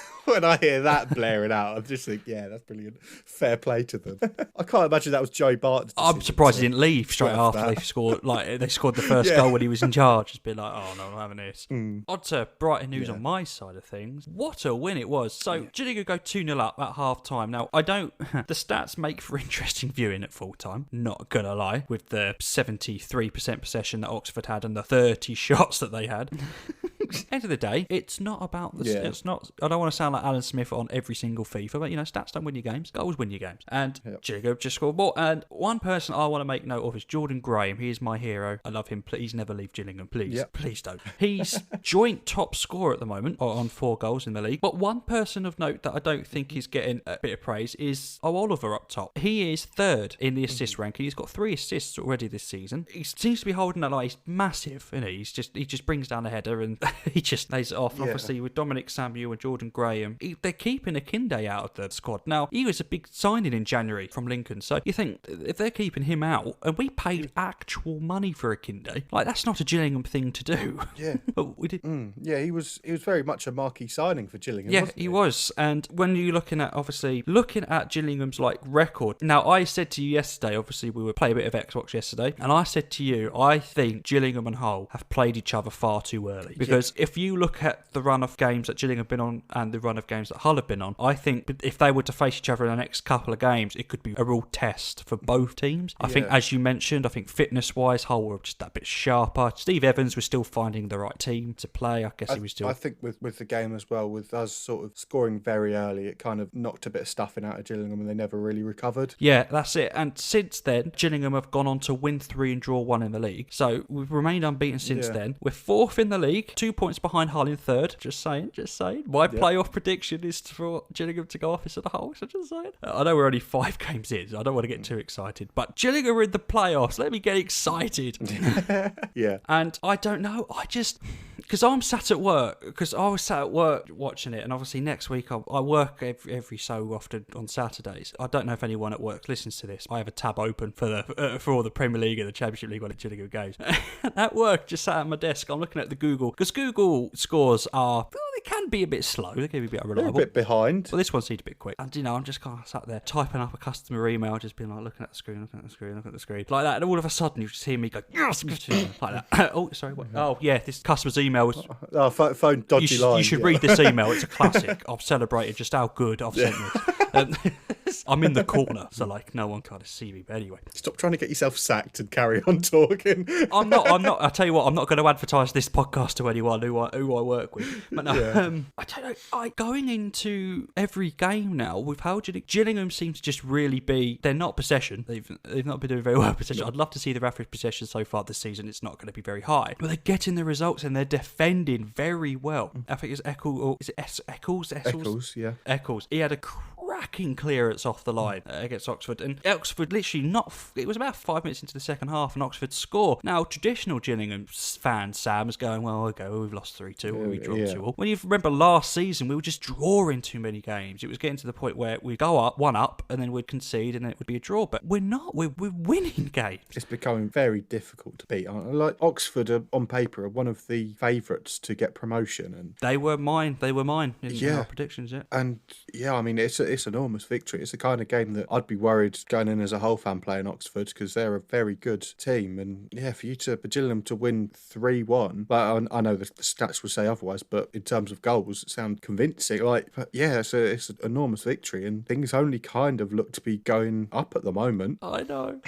I hear that blaring out, I'm just like, yeah, that's brilliant. Fair play to them. I can't imagine that was Joe Barton's decision. I'm surprised he didn't leave straight after they scored. Like they scored the first goal when he was in charge. Just be like, oh no, I'm not having this. On to brighter news on my side of things. What a win it was. So Gillingham go 2-0 up at half time. Now I don't. The stats make for interesting viewing at full time. Not gonna lie, with the 73% possession that Oxford had and the 30 shots that they had. End of the day, it's not about the. It's not. I don't want to sound like Alan Smith on every single FIFA, but stats don't win your games. Goals win your games. And Gillingham just scored more. And one person I want to make note of is Jordan Graham. He is my hero. I love him. Please never leave Gillingham. Please, please don't. He's joint top scorer at the moment on 4 goals in the league. But one person of note that I don't think is getting a bit of praise is Oliver up top. He is 3rd in the assist ranking. He's got 3 assists already this season. He seems to be holding that line. He's massive, isn't he? He just brings down a header and he just lays it off. And obviously with Dominic Samuel and Jordan Graham, they're keeping Akinde out of the squad. Now, he was a big signing in January from Lincoln. So you think if they're keeping him out, and we paid actual money for Akinde, like that's not a Gillingham thing to do. Yeah. But we did. Yeah, he was very much a marquee signing for Gillingham. Yeah, wasn't he was. And when you're looking at Gillingham's record. Now, I said to you yesterday, obviously we were playing a bit of Xbox yesterday, and I said to you, I think Gillingham and Hull have played each other far too early. Because if you look at the run of games that Gillingham have been on and the run of games that Hull have been on, I think if they were to face each other in the next couple of games, it could be a real test for both teams. I think, as you mentioned, fitness-wise, Hull were just that bit sharper. Steve Evans was still finding the right team to play. I guess he was still... I think with the game as well, with us sort of scoring very early, it kind of knocked a bit of stuffing out of Gillingham and they never really recovered. Yeah, that's it. And since then, Gillingham have gone on to win 3 and draw 1 in the league. So we've remained unbeaten since then. We're 4th in the league, 2 points behind Hull in 3rd. Just saying. My playoff prediction is for Gillingham to go off instead of Hull. So just saying. I know we're only 5 games in, so I don't want to get too excited. But Gillingham are in the playoffs. Let me get excited. Yeah. And I don't know. Because I'm sat at work, because I was sat at work watching it, and obviously next week I work every so often on Saturdays. I don't know if anyone at work listens to this. I have a tab open for all the Premier League and the Championship League when Gillingham goes. At work, just sat at my desk, I'm looking at the Google, because Google scores are... They can be a bit slow. They can be a bit unreliable. They're a bit behind. Well, this one seemed a bit quick. And, I'm just kind of sat there typing up a customer email, just being looking at the screen, like that. And all of a sudden, you just hear me go, yes, like that. Oh, sorry. What? Oh, yeah, this customer's email was... Oh, phone dodgy line. You should read this email. It's a classic. I've celebrated just how good I've sent this. I'm in the corner, so no one kind of see me. But anyway, stop trying to get yourself sacked and carry on talking. I'm not. I tell you what, I'm not going to advertise this podcast to anyone who I work with. But no, I don't know. Going into every game now with how Gillingham seems to just really be. They're not possession. They've not been doing very well possession. I'd love to see the average possession so far this season. It's not going to be very high, but they're getting the results and they're defending very well. I think it's Eccles. Eccles, yeah. Eccles. He had a cracking clearance off the line against Oxford. And Oxford literally it was about 5 minutes into the second half and Oxford score. Now, traditional Gillingham fan Sam is going, well, okay, we've lost 3-2 or we dropped 2-all. When you remember last season, we were just drawing too many games. It was getting to the point where we'd go up, 1-up, and then we'd concede and then it would be a draw. But we're not. We're winning games. It's becoming very difficult to beat, aren't they? Like Oxford are, on paper, are one of the favourites to get promotion. And They were mine in our predictions, yeah. And yeah, I mean, it's an enormous victory. It's the kind of game that I'd be worried going in as a Hull fan playing Oxford because they're a very good team. And yeah, for Gillingham to win 3-1, but I know the stats will say otherwise, but in terms of goals, it sounds convincing. But yeah, it's an enormous victory, and things only kind of look to be going up at the moment. I know.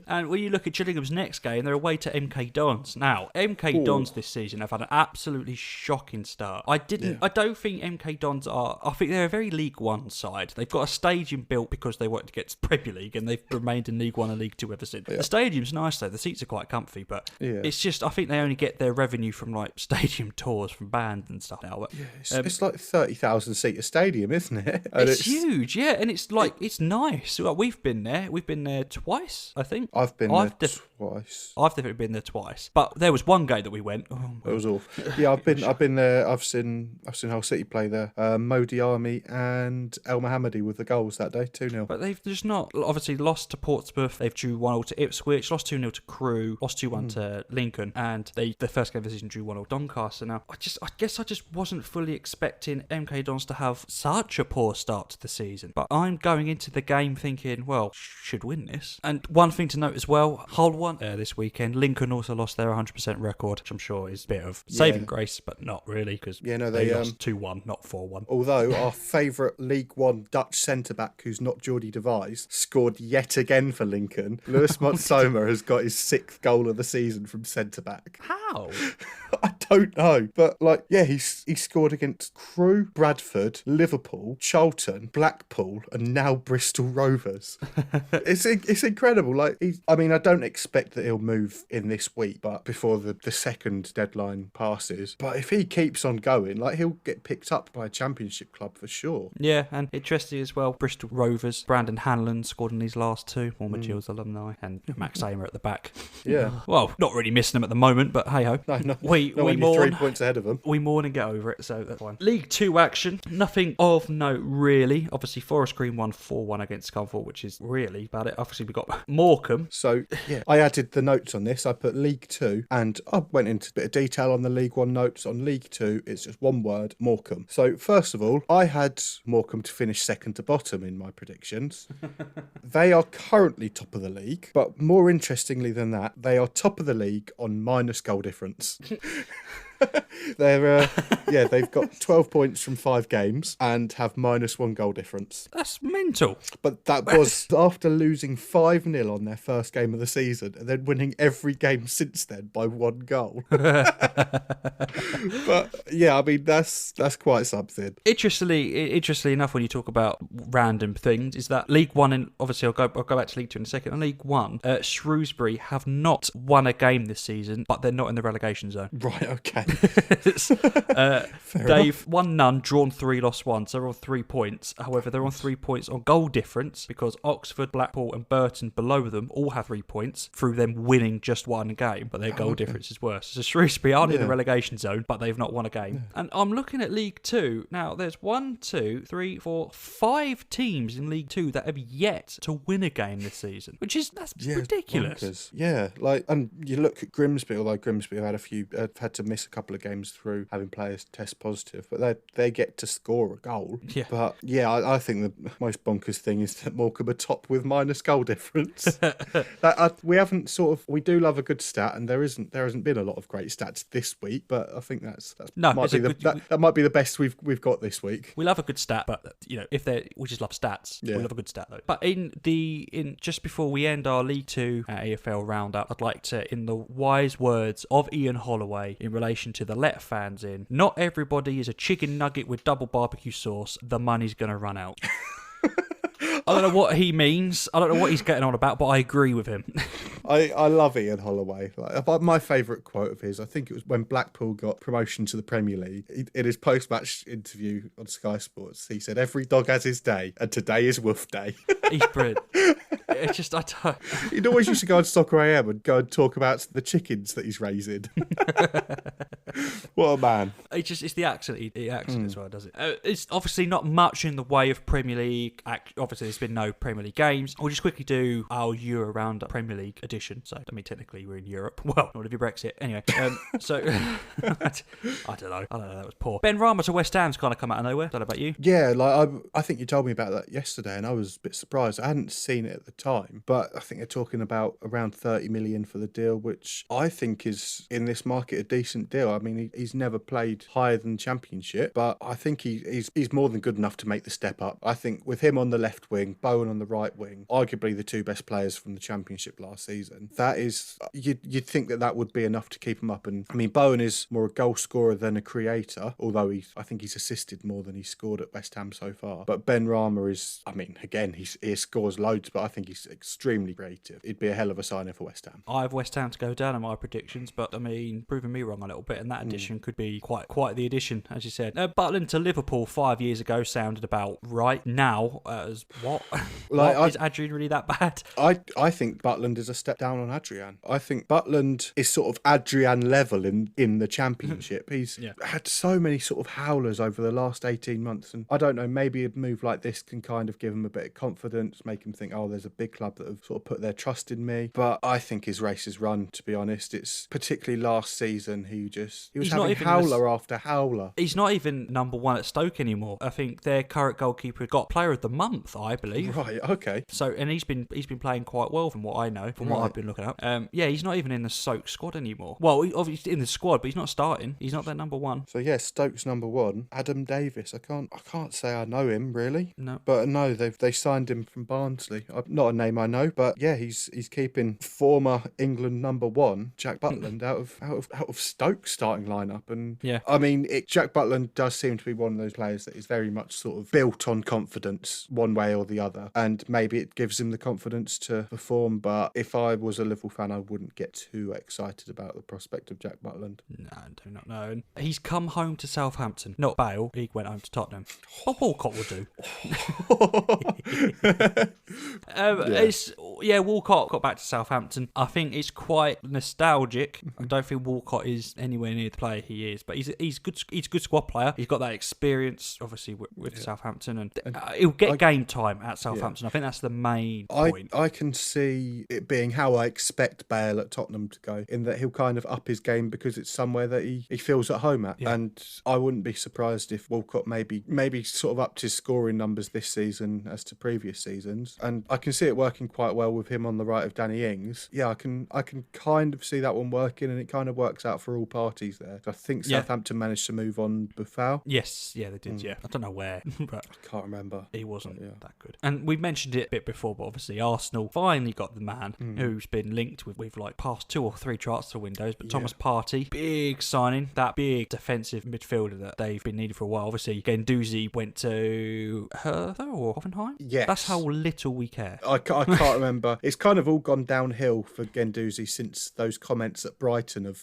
And when you look at Gillingham's next game, they're away to MK Dons. Now, MK Dons this season have had an absolutely shocking start. I don't think MK Dons I think they're a very League One side. They've got a stadium built because they wanted to get to the Premier League, and they've remained in League One and League Two ever since. Yeah. The stadium's nice though. The seats are quite comfy, but it's just I think they only get their revenue from like stadium tours from bands and stuff now. But, it's like 30,000 seat stadium, isn't it? It's huge, yeah, and it's like it's nice. We've been there. We've been there twice, I think. I've been there twice. I've definitely been there twice, but there was one game that we went. It was awful. Yeah, I've been there. I've seen Hull City play there. Modi Army and El Mohammadi with the goals that day, 2-0. But they've just not obviously lost to Portsmouth. They've drew 1-1 to Ipswich, lost 2-0 to Crewe, lost 2-1 to Lincoln, and the first game of the season drew 1-0 Doncaster. Now, I guess I just wasn't fully expecting MK Dons to have such a poor start to the season. But I'm going into the game thinking, well, should win this. And one thing to note as well, Hull won this weekend. Lincoln also lost their 100% record, which I'm sure is a bit of saving grace, but not really, because they lost 2-1, not 4-1. Although our favourite League One Dutch centre-back, who's not Geordie Devise, scored yet again for Lincoln. Lewis Motsoma has got his 6th goal of the season from centre-back. How? I don't know. But, he scored against Crewe, Bradford, Liverpool, Charlton, Blackpool, and now Bristol Rovers. It's incredible. I don't expect that he'll move in this week, but before the second deadline passes. But if he keeps on going, he'll get picked up by a championship club for sure. Yeah, and interesting as well, Bristol Rovers, Brandon Hanlon scored in these last 2, former Gills alumni, and Max Amer at the back. Yeah. Well, not really missing them at the moment, but hey ho. No, we mourn. 3 points ahead of them. We mourn and get over it, so that's fine. League 2 action, nothing of note really. Obviously, Forest Green won 4-1 against Scunthorpe, which is really about it. Obviously, we got Morecambe. So, yeah, I added the notes on this. I put League 2, and I went into a bit of detail on the League 1 notes. On League 2, it's just one word, Morecambe. So, first of all, I had Morecambe to finish second to bottom in my predictions. They are currently top of the league, but more interestingly than that, they are top of the league on minus goal difference. They've got 12 points from 5 games and have -1 goal difference. That's mental. But that was after losing 5-0 on their first game of the season and then winning every game since then by 1 goal. But yeah, I mean that's quite something. Interestingly enough, when you talk about random things, is that League One, and obviously I'll go back to League 2 in a second. In League 1, Shrewsbury have not won a game this season, but they're not in the relegation zone. Right, okay. They've won none, drawn 3, lost 1, so they're on 3 points. However, they're on 3 points on goal difference because Oxford, Blackpool and Burton below them all have 3 points through them winning just 1 game, but their goal difference is worse. So Shrewsbury aren't in the relegation zone, but they've not won a game. Yeah. And I'm looking at League 2. Now, there's 1, 2, 3, 4, 5 teams in League 2 that have yet to win a game this season, which is ridiculous. Bonkers. Yeah, and you look at Grimsby, although Grimsby have had to miss a couple of games through having players test positive, but they get to score a goal. Yeah. But yeah, I think the most bonkers thing is that Morecambe are top with minus goal difference. We do love a good stat, and there hasn't been a lot of great stats this week, but I think that might be the best we've got this week. We love a good stat, but we just love stats. Yeah. We love a good stat though. But in just before we end our League 2 AFL roundup, I'd like to, in the wise words of Ian Holloway in relation to the let fans in, not everybody is a chicken nugget with double barbecue sauce. The money's going to run out. I don't know what he means. I don't know what he's getting on about, but I agree with him. I love Ian Holloway. Like, my favourite quote of his, I think it was when Blackpool got promotion to the Premier League. In his post-match interview on Sky Sports, he said, "Every dog has his day, and today is Woof Day." He's brilliant. It's just, I don't... He'd always used to go on Soccer AM and go and talk about the chickens that he's raising. What a man. It's the accent, the accent as well, does it? It's obviously not much in the way of Premier League. Obviously, there's been no Premier League games. We'll just quickly do our year-round Premier League edition. So, I mean, technically, we're in Europe. Well, not if you Brexit. Anyway, so, I don't know, that was poor. Ben Rama to West Ham's kind of come out of nowhere. Don't know about you. Yeah, like I think you told me about that yesterday, and I was a bit surprised. I hadn't seen it at the time, but I think they're talking about around 30 million for the deal, which I think is, in this market, a decent deal. I mean, he's never played higher than Championship, but I think he's more than good enough to make the step up. I think with him on the left wing, Bowen on the right wing, arguably the two best players from the Championship last season, that is, you'd think that would be enough to keep him up. And I mean, Bowen is more a goal scorer than a creator, although I think he's assisted more than he's scored at West Ham so far. But Ben Rama is, I mean, again, he scores loads, but I think he's extremely creative. It'd be a hell of a signing for West Ham. I have West Ham to go down in my predictions, but I mean, proving me wrong a little bit, and that addition could be quite the addition, as you said. Butland to Liverpool 5 years ago sounded about right. Now, as what? Is Adrian really that bad? I think Butland is a step down on Adrian. I think Butland is sort of Adrian level in the Championship. He's had so many sort of howlers over the last 18 months, and I don't know, maybe a move like this can kind of give him a bit of confidence, make him think, oh, there's a big club that have sort of put their trust in me. But I think his race is run, to be honest. It's particularly last season, he was having howler after howler. He's not even number one at Stoke anymore. I think their current goalkeeper got Player of the Month, I believe. Right, okay. So, and he's been playing quite well from what I know, from what I've been looking at. He's not even in the Stoke squad anymore. Well, he's obviously in the squad, but he's not starting. He's not their number one. So yeah, Stoke's number one. Adam Davis. I can't say I know him really. No. But no, they signed him from Barnsley. Not a name I know, but yeah, he's keeping former England number one Jack Butland out of Stoke's starting lineup. And yeah, I mean, Jack Butland does seem to be one of those players that is very much sort of built on confidence one way or the other, and maybe it gives him the confidence to perform. But if I was a Liverpool fan, I wouldn't get too excited about the prospect of Jack Butland. No, I do not know. He's come home to Southampton, not Bale. He went home to Tottenham. But Walcott will do. Walcott got back to Southampton. I think it's quite nostalgic. I don't think Walcott is anywhere near the player he is, but he's good. He's a good squad player. He's got that experience, obviously, with Southampton, and he'll get game time at Southampton. I think that's the main point. I can see it being how I expect Bale at Tottenham to go, in that he'll kind of up his game because it's somewhere that he feels at home at. Yeah. And I wouldn't be surprised if Walcott maybe sort of upped his scoring numbers this season as to previous seasons. And I can see it working quite well with him on the right of Danny Ings. Yeah, I can kind of see that one working, and it kind of works out for all parties there. I think Southampton managed to move on Buffal. Yes, yeah, they did, yeah. I don't know where, but I can't remember. He wasn't that good. And we mentioned it a bit before, but obviously Arsenal finally got the man who's been linked with like past 2 or 3 transfer windows, but Thomas Partey, big signing, that big defensive midfielder that they've been needed for a while. Obviously, Guendouzi went to Hertha or Hoffenheim. Yes. That's how little we care. I can't remember. It's kind of all gone downhill for Guendouzi since those comments at Brighton of,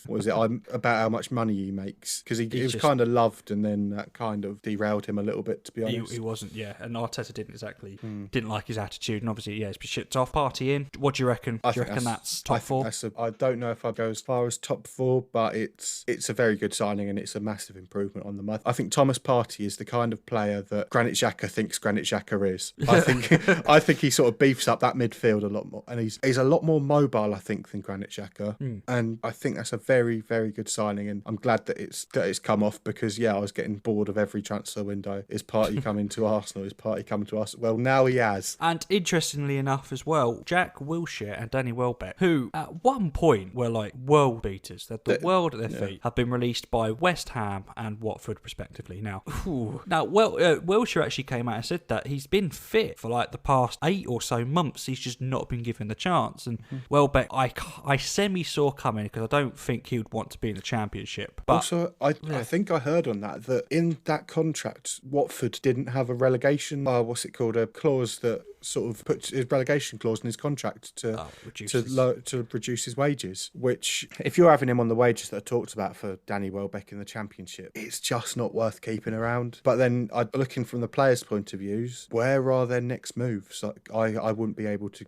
about how much money he makes. Because he was kind of loved, and then that kind of derailed him a little bit, to be honest. He wasn't, and Arteta didn't like his attitude, and obviously, it's been shipped off. Partey in. What do you reckon? Do you reckon that's top 4? I don't know if I'd go as far as top 4, but it's a very good signing, and it's a massive improvement on them. I think Thomas Partey is the kind of player that Granit Xhaka thinks Granit Xhaka is. I think he sort of beefs up that midfield a lot more, and he's a lot more mobile, I think, than Granit Xhaka. And I think that's a very, very good signing, and I'm glad that it's come off, because I was getting bored of every transfer window. Is Partey coming to Arsenal? Is Partey coming to us? Well, now he has. And interestingly enough as well, Jack Wilshere and Danny Welbeck, who at one point were like world beaters, they had the world at their feet, have been released by West Ham and Watford respectively. Now, Wilshere actually came out and said that he's been fit for like the past 8 or so months. He's just not been given the chance. And Welbeck, I semi saw coming, because I don't think he would want to be in the Championship. But also, I think I heard on that in that contract, Watford didn't have a relegation, a clause that sort of put his relegation clause in his contract to reduce his wages. Which, if you're having him on the wages that I talked about for Danny Welbeck in the Championship, it's just not worth keeping around. But then, looking from the players' point of views, where are their next moves? I wouldn't be able to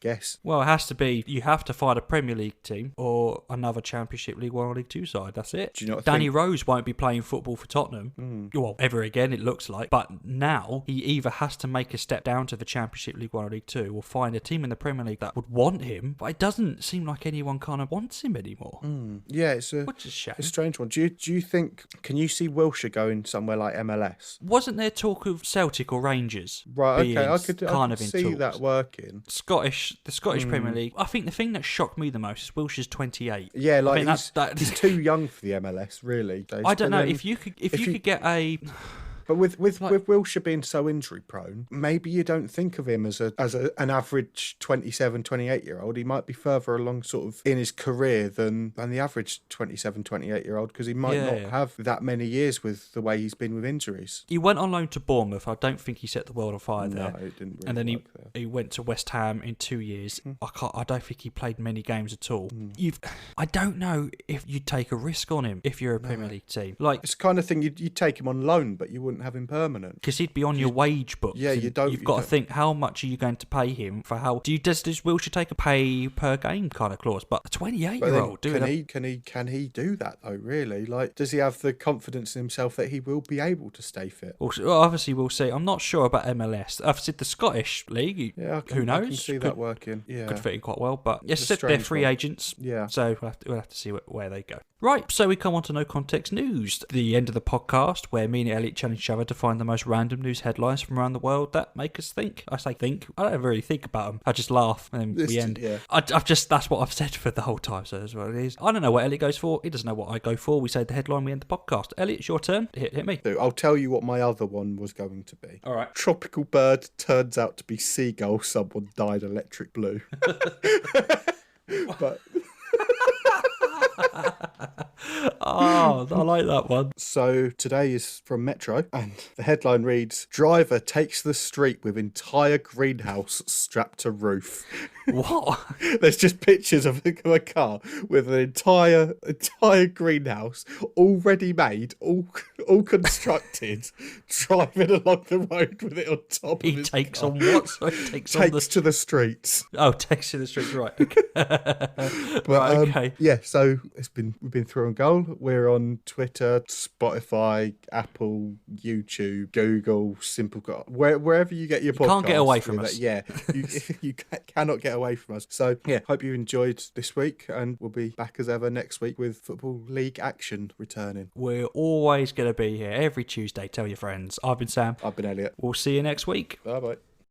guess. Well, it has to be. You have to find a Premier League team or another Championship League 1 or League 2 side. That's it. Do you not Danny Rose won't be playing football for Tottenham. Well, ever again, it looks like. But now he either has to make a step down to the Championship League 1 or League 2 or find a team in the Premier League that would want him. But it doesn't seem like anyone kind of wants him anymore. Yeah, it's which is a shame. A strange one. Do you think? Can you see Wilshere going somewhere like MLS? Wasn't there talk of Celtic or Rangers? Right. Okay. I could see talks. that working. The Scottish Premier League. I think the thing that shocked me the most is Wilshere's 28. Yeah, like he's too young for the MLS, really. I don't know if you could get a. But with Wilshere being so injury prone, maybe you don't think of him as an average 27, 28-year-old. He might be further along sort of in his career than the average 27, 28-year-old, because he might not have that many years with the way he's been with injuries. He went on loan to Bournemouth. I don't think he set the world on fire there. No, it didn't really and then work he went to West Ham in 2 years. I don't think he played many games at all. I don't know if you'd take a risk on him if you're a Premier League team. Like, it's the kind of thing you'd take him on loan, but you wouldn't have him permanent, because he'd be on your wage book. Yeah, you've got to think, how much are you going to pay him for how does Wilshere take a pay per game kind of clause? But a 28-year-old can he do that though, really? Like, does he have the confidence in himself that he will be able to stay fit? Well, obviously we'll see. I'm not sure about MLS. I've said the Scottish League, who knows? I can see that working. Yeah, could fit in quite well, but yes, they're free agents. Yeah, so we'll have to see where they go. Right, so we come on to No Context News, the end of the podcast where me and Elliot challenge each other to find the most random news headlines from around the world that make us think. I say think. I don't ever really think about them. I just laugh and then we end. Yeah. That's what I've said for the whole time, so that's what it is. I don't know what Elliot goes for. He doesn't know what I go for. We say the headline, we end the podcast. Elliot, it's your turn. Hit me. I'll tell you what my other one was going to be. All right. Tropical bird turns out to be seagull. Someone died electric blue. But... Oh, I like that one. So today is from Metro, and the headline reads, driver takes the street with entire greenhouse strapped to roof. What? There's just pictures of a car with an entire greenhouse already made, all constructed, driving along the road with it on top of his car. On what? So takes to the streets. Oh, takes to the streets, right. Okay. But, okay. Yeah, so we've been through on goal. We're on Twitter, Spotify, Apple, YouTube, Google, wherever you get your podcast. You can't get away from us. Yeah, you cannot get away from us. So yeah, hope you enjoyed this week, and we'll be back as ever next week with Football League action returning. We're always going to be here every Tuesday. Tell your friends. I've been Sam. I've been Elliot. We'll see you next week. Bye bye.